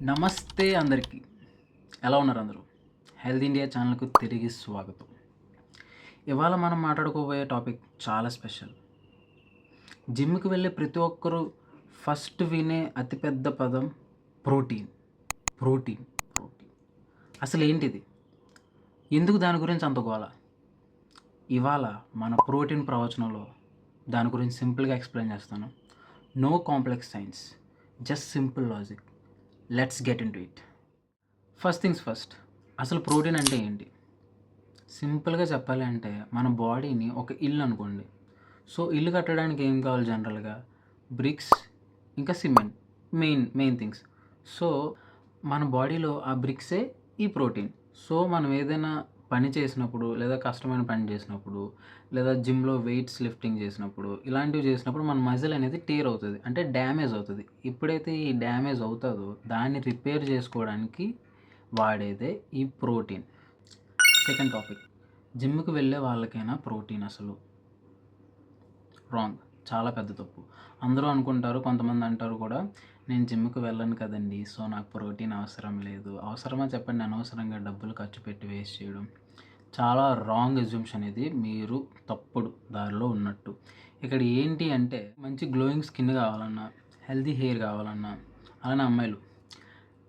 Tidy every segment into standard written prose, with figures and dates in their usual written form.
నమస్తే అందరికీ. ఎలా ఉన్నారు అందరూ? హెల్త్ ఇండియా ఛానల్‌కు తిరిగి స్వాగతం. ఇవాళ మనం మాట్లాడుకోబోయే టాపిక్ చాలా స్పెషల్. జిమ్‌కి వెళ్ళే ప్రతి ఒక్కరు ఫస్ట్ వినే అతిపెద్ద పదం ప్రోటీన్. Protein, protein. అసలేంటిది? ఎందుకు దాని గురించి అంత గోల? ఇవాళ మన ప్రోటీన్ ప్రవచనంలో దాని గురించి సింపుల్‌గా ఎక్స్‌ప్లెయిన్ చేస్తాను. No complex science. Just simple logic. Let's get into it. First things first. అసలు ప్రోటీన్ అంటే ఏంటి? సింపుల్‌గా చెప్పాలి అంటే మన బాడీని ఒక ఇల్లు అనుకోండి. సో, ఇల్లు కట్టడానికి ఏం కావాలి జనరల్‌గా? బ్రిక్స్, ఇంకా సిమెంట్. Main things. సో, మన బాడీలో ఆ బ్రిక్సే ఈ ప్రోటీన్. సో, మనం ఏదైనా పని చేసినప్పుడు, లేదా కష్టమైన పని చేసినప్పుడు, లేదా జిమ్‌లో వెయిట్స్ లిఫ్టింగ్ చేసినప్పుడు, ఇలాంటివి చేసినప్పుడు మన మజిల్ అనేది టేర్ అవుతది. అంటే డ్యామేజ్ అవుతది. ఎప్పుడైతే ఈ డ్యామేజ్ అవుతదో దాన్ని రిపేర్ చేసుకోవడానికి వాడేదే ఈ ప్రోటీన్. Second topic. జిమ్‌కి వెళ్ళే వాళ్ళకైనా ప్రోటీన్ అసలు రాంగ్. చాలా పెద్ద తప్పు. అందరూ అనుకుంటారు, కొంతమంది అంటారు కూడా, నేను జిమ్‌కి వెళ్ళను కదండీ! సో, నాకు ప్రోటీన్ అవసరం లేదు. అవసరమా చెప్పండి అనవసరంగా డబ్బులు ఖర్చు పెట్టి వేస్ట్ చేయడం. చాలా రాంగ్ అస్యూమ్షన్ ఇది. మీరు తప్పుడు దారిలో ఉన్నట్టు. ఇక్కడ ఏంటి అంటే మంచి గ్లోయింగ్ స్కిన్ కావాలన్నా, హెల్తీ హెయిర్ కావాలన్నా, అలానే అమ్మాయిలు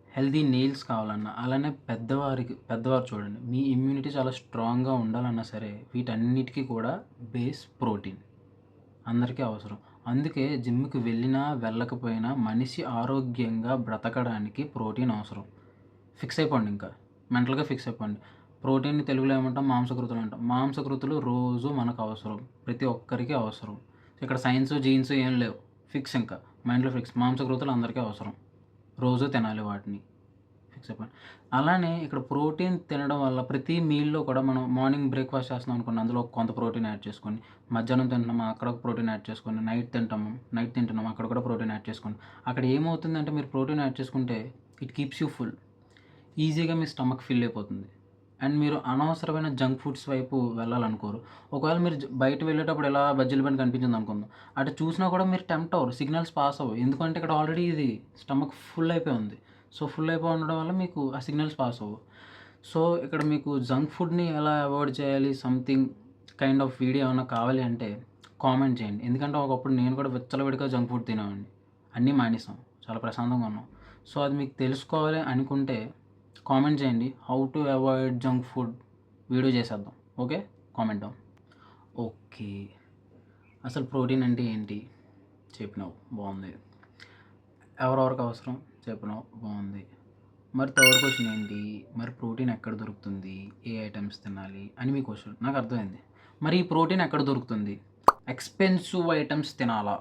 హెల్తీ నెయిల్స్ కావాలన్నా, అలానే పెద్దవారు చూడండి. మీ ఇమ్యూనిటీ చాలా స్ట్రాంగ్‌గా ఉండాలన్నా సరే, వీటన్నిటికి కూడా బేస్ ప్రోటీన్. అందరికీ అవసరం. అందుకే జిమ్‌కి వెళ్ళినా, వెళ్ళకపోయినా మనిషి ఆరోగ్యంగా బ్రతకడానికి ప్రోటీన్ అవసరం. ఫిక్స్ అయిపోండి ఇంకా. మెంటల్‌గా ఫిక్స్ అయిపోండి. ప్రోటీన్‌ని తెలుగులో ఏమంటాం? మాంసకృతులు అంటాం. మాంసకృతులు రోజు మనకు అవసరం. ప్రతి ఒక్కరికి అవసరం. ఇక్కడ సైన్స్, జీన్స్ ఏం లేవు. ఫిక్స్ ఇంకా. మైండ్‌లో ఫిక్స్. మాంసకృతులు అందరికీ అవసరం. రోజు తినాలి వాటిని. ఫిక్స్ అయిపోండి. అలానే ఇక్కడ ప్రోటీన్ తినడం వల్ల ప్రతి మీల్‌లో కూడా మనం మార్నింగ్ బ్రేక్‌ఫాస్ట్ చేస్తున్నాం అనుకోండి, అందులో కొంత ప్రోటీన్ యాడ్ చేసుకోండి. మధ్యాహ్నం తింటున్నామా అక్కడ ఒక ప్రోటీన్ యాడ్ చేసుకోండి. నైట్ తింటున్నాము అక్కడ కూడా ప్రోటీన్ యాడ్ చేసుకోండి. అక్కడ ఏమవుతుందంటే మీరు ప్రోటీన్ యాడ్ చేసుకుంటే ఇట్ కీప్స్ యూ ఫుల్. ఈజీగా మీ స్టమక్ ఫిల్ అయిపోతుంది. అండ్ మీరు అనవసరమైన జంక్ ఫుడ్స్ వైపు వెళ్ళాలనుకోరు. ఒకవేళ మీరు బయట వెళ్ళేటప్పుడు ఇలా బజ్జీల బండి కనిపించింది అనుకుందాం. అటు చూసినా కూడా మీరు టెంప్ట్ అవ్వరు. సిగ్నల్స్ పాస్ అవ్వవు. ఎందుకంటే ఇక్కడ ఆల్రెడీ ఇది స్టమక్ ఫుల్ అయిపోయి ఉంది. సో, ఫుల్ అయిపోయి ఉండడం వల్ల మీకు ఆ సిగ్నల్స్ పాస్ అవ్వవు. సో, ఇక్కడ మీకు జంక్ ఫుడ్‌ని ఎలా అవాయిడ్ చేయాలి, సంథింగ్ కైండ్ ఆఫ్ వీడియో ఏమన్నా కావాలి అంటే కామెంట్ చేయండి. ఎందుకంటే ఒకప్పుడు నేను కూడా విచ్చలవిడిగా జంక్ ఫుడ్ తినేవాడిని. అన్నీ మానేసాం. చాలా ప్రశాంతంగా ఉన్నాం. సో, అది మీకు తెలుసుకోవాలి అనుకుంటే కామెంట్ చేయండి. How to avoid junk food video చేసేద్దాం. ఓకే? Comment down. ఓకే. అసలు ప్రోటీన్ అంటే ఏంటి? చెప్పినావు బావుంది. ఎవరెవరికి అవసరం? చెప్పినావు బావుంది. మరి థర్డ్ క్వెషన్ ఏంటి? మరి ప్రోటీన్ ఎక్కడ దొరుకుతుంది? ఏ ఐటెమ్స్ తినాలి? అని మీ క్వెషన్. నాకు అర్థమైంది. మరి ఈ ప్రోటీన్ ఎక్కడ దొరుకుతుంది? ఎక్స్‌పెన్సివ్ ఐటెమ్స్ తినాలా?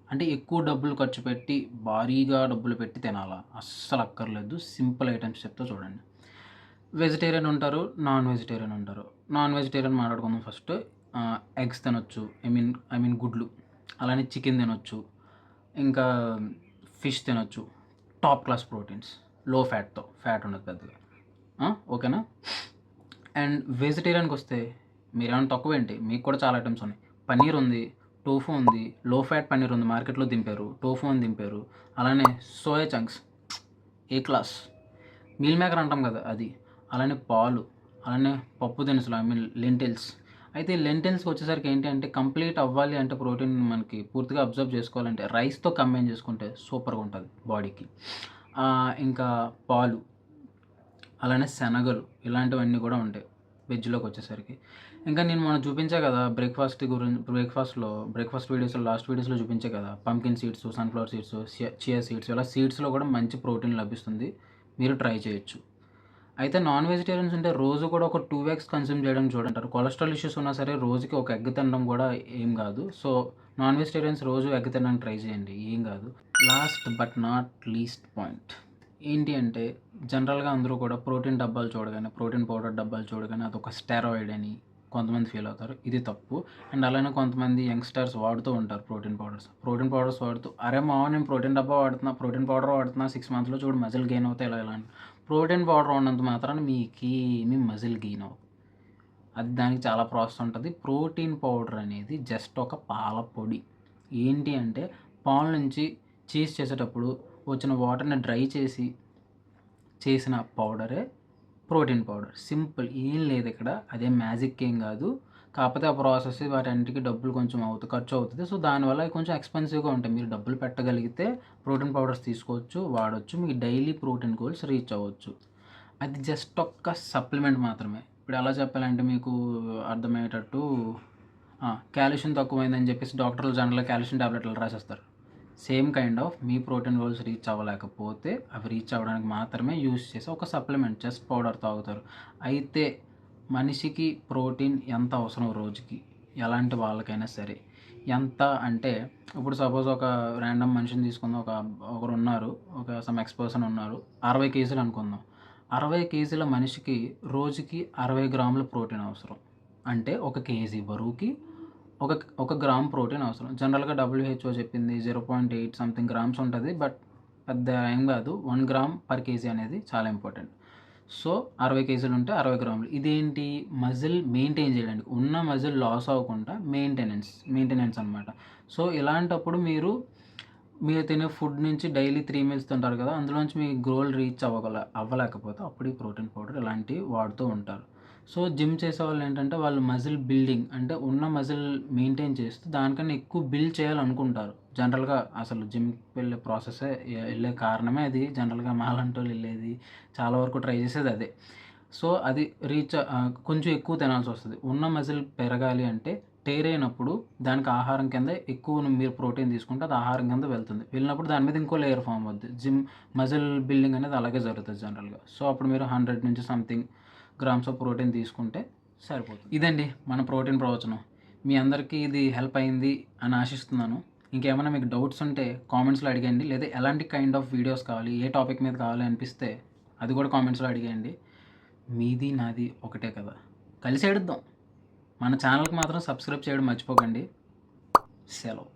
అంటే ఎక్కువ డబ్బులు ఖర్చు పెట్టి, భారీగా డబ్బులు పెట్టి తినాలా? అస్సలు అక్కర్లేదు. సింపుల్ ఐటెమ్స్ చెప్తా చూడండి. వెజిటేరియన్ ఉంటారు, నాన్ వెజిటేరియన్ ఉంటారు. నాన్ వెజిటేరియన్ మాట్లాడుకుందాం ఫస్ట్. ఎగ్స్ తినొచ్చు. ఐ మీన్ గుడ్లు. అలానే చికెన్ తినొచ్చు. ఇంకా ఫిష్ తినొచ్చు. Top class proteins. లో ఫ్యాట్‌తో. ఫ్యాట్ ఉండదు పెద్దగా. ఓకేనా? అండ్ వెజిటేరియన్‌కొస్తే మీరేమన్నా తక్కువేంటి? మీకు కూడా చాలా ఐటెమ్స్ ఉన్నాయి. పన్నీర్ ఉంది, టోఫు ఉంది, లో ఫ్యాట్ పన్నీర్ ఉంది మార్కెట్‌లో దింపారు. టోఫు అని దింపారు. అలానే సోయా చంక్స్ ఏ క్లాస్. మీల్ మేకర్ అంటాం కదా అది. అలానే పాలు, అలానే పప్పు దినుసులు లెంటిల్స్. అయితే లెంటిల్స్‌కి వచ్చేసరికి ఏంటి అంటే కంప్లీట్ అవ్వాలి అంటే ప్రోటీన్ మనకి పూర్తిగా అబ్జర్వ్ చేసుకోవాలంటే రైస్‌తో కంబైన్ చేసుకుంటే సూపర్‌గా ఉంటది బాడీకి. ఇంకా పాలు, అలానే శనగలు ఇలాంటివన్నీ కూడా ఉంటాయి వెజ్‌లోకొచ్చేసరికి. ఇంకా నేను మొన్న చూపించా కదా బ్రేక్‌ఫాస్ట్ వీడియోస్‌లో లాస్ట్ వీడియోస్‌లో చూపించా కదా! Pumpkin seeds, sunflower seeds, chia seeds ఇలా సీడ్స్‌లో కూడా మంచి ప్రోటీన్ లభిస్తుంది. మీరు ట్రై చేయొచ్చు. అయితే నాన్ వెజిటేరియన్స్ అంటే రోజు కూడా ఒక 2 ఎగ్స్ కన్జ్యూమ్ చేయడం చూడంటారు. కొలెస్ట్రాల్ ఇష్యూస్ ఉన్నా సరే రోజుకి ఒక ఎగ్ తినడం కూడా ఏం కాదు. సో, నాన్ వెజిటేరియన్స్ రోజు ఎగ్ తినడానికి ట్రై చేయండి. ఏం కాదు. Last but not least point ఏంటి అంటే జనరల్‌గా అందరూ కూడా ప్రోటీన్ డబ్బాలు చూడగానే, ప్రోటీన్ పౌడర్ డబ్బాలు చూడగానే అదొక స్టెరాయిడ్ అని కొంతమంది ఫీల్ అవుతారు. ఇది తప్పు. అండ్ అలానే కొంతమంది యంగ్‌స్టర్స్ వాడుతూ ఉంటారు ప్రోటీన్ పౌడర్స్. ప్రోటీన్ పౌడర్స్ వాడుతూ, "అరే మామ నేను ప్రోటీన్ డబ్బా వాడుతున్నా, ప్రోటీన్ పౌడర్ వాడుతున్నా 6 మంత్స్‌లో చూడు మజిల్ గెయిన్ అవుతాయి" ఇలా అని. ప్రోటీన్ పౌడర్ ఉన్నంత మాత్రాన మీకేమీ మజిల్ గెయిన్ అవ్వదు. అది దానికి చాలా ప్రాసెస్ ఉంటది. ప్రోటీన్ పౌడర్ అనేది జస్ట్ ఒక పాల పొడి. ఏంటి అంటే పాల నుంచి చీజ్ చేసేటప్పుడు వచ్చిన వాటర్‌ని డ్రై చేసిన పౌడరే ప్రోటీన్ పౌడర్. సింపుల్ ఏం లేదిక్కడ. అదేం మ్యాజిక్ ఏం గాదు. కాపోతే ఆ ప్రాసెస్ వాటన్నిటికి డబ్బులు కొంచెం ఖర్చవుతది. సో, దానివల్ల అవి కొంచెం ఎక్స్‌పెన్సివ్‌గా ఉంటాయి. మీరు డబ్బులు పెట్టగలిగితే ప్రోటీన్ పౌడర్స్ తీసుకోవచ్చు, వాడొచ్చు. మీ డైలీ ప్రోటీన్ గోల్స్ రీచ్ అవ్వచ్చు. అది జస్ట్ ఒక్క సప్లిమెంట్ మాత్రమే. ఇప్పుడు ఎలా చెప్పాలంటే మీకు అర్థమయ్యేటట్టు కాల్షియం తక్కువైందని జెప్పేసి డాక్టర్లు జనరల్‌గా కాల్షియం టాబ్లెట్లు రాసేస్తారు. సేమ్ కైండ్ ఆఫ్ మీ ప్రోటీన్ గోల్స్ రీచ్ అవ్వలేకపోతే అవి రీచ్ అవ్వడానికి మాత్రమే యూజ్ చేసే ఒక సప్లిమెంట్ జస్ట్ పౌడర్ తాగుతారు. అయితే మనిషికి ప్రోటీన్ ఎంత అవసరం రోజుకి? ఎలాంటి వాళ్ళకైనా సరే. ఎంత అంటే ఇప్పుడు సపోజ్ ఒక ర్యాండమ్ మనిషిని తీసుకుందాం. ఒకరున్నారు. సమ్ ఎక్స్ పర్సన్ ఉన్నారు. 60 కేజీలు అనుకుందాం. 60 కేజీల మనిషికి రోజుకి 60 గ్రాముల ప్రోటీన్ అవసరం. అంటే ఒక కేజీ బరువుకి ఒక గ్రామ్ ప్రోటీన్ అవసరం. జనరల్‌గా WHO చెప్పింది 0.8 సంథింగ్ గ్రామ్స్ ఉంటది. బట్ పెద్ద ఏం గాదు. 1 గ్రామ్ పర్ కేజీ అనేది చాలా ఇంపార్టెంట్. సో, 60 కేజీలుంటే 60 గ్రాములు. ఇదేంటి మజిల్ మెయింటైన్ చేయడానికి. ఉన్న మజిల్ లాస్ అవ్వకుండా మెయింటెనెన్స్ అనమాట. సో, ఇలాంటప్పుడు మీరు తినే ఫుడ్ నుంచి డైలీ 3 మీల్స్ తింటారు కదా! అందులోంచి మీ గోల్ రీచ్ అవ్వలేకపోతే అప్పుడు ఈ ప్రోటీన్ పౌడర్ ఇలాంటివి వాడుతూ ఉంటారు. సో, జిమ్ చేసేవాళ్ళేంటంటే వాళ్ళు మజిల్ బిల్డింగ్ అంటే ఉన్న మజిల్ మెయింటైన్ చేస్తూ దానికన్నా ఎక్కువ బిల్డ్ చేయాలనుకుంటారు. జనరల్‌గా అసలు జిమ్‌కి వెళ్ళే ప్రాసెసే ఎళ్ళే కారణమే అది. జనరల్‌గా మాలాంటోళ్ళు ఎళ్ళేది చాలా వరకు ట్రై చేసేది అదే. సో, అది కొంచెం ఎక్కువ తినాల్సొస్తది. ఉన్న మజిల్ పెరగాలి అంటే టేర్ అయినప్పుడు దానికి ఆహారం కింద ఎక్కువ మీరు ప్రోటీన్ తీసుకుంటే అది ఆహారం కింద వెళ్తుంది. వెళ్ళినప్పుడు దాని మీద ఇంకో లేయర్ ఫార్మ్ అవుద్ది. మజిల్ బిల్డింగ్ అనేది అలాగే జరుగుతది జనరల్‌గా. సో, అప్పుడు మీరు 100 నుంచి సంథింగ్ గ్రామ్స్ ఆఫ్ ప్రోటీన్ తీసుకుంటే సరిపోతుంది. ఇదండి మన ప్రోటీన్ ప్రవచనం. మీ అందరికీ ఇది హెల్ప్ అయింది అని ఆశిస్తున్నాను. ఇంకేమైనా మీకు డౌట్స్ ఉంటే కామెంట్స్‌లో అడిగండి. లేదా ఎలాంటి కైండ్ ఆఫ్ వీడియోస్ కావాలి, ఏ టాపిక్ మీద కావాలి అనిపిస్తే అది కూడా కామెంట్స్‌లో అడిగేయండి. మీది నాది ఒకటే కదా! కలిసి ఎడుద్దాం. మన ఛానల్‌కి మాత్రం సబ్స్క్రైబ్ చేయడం మర్చిపోకండి. సెలవు.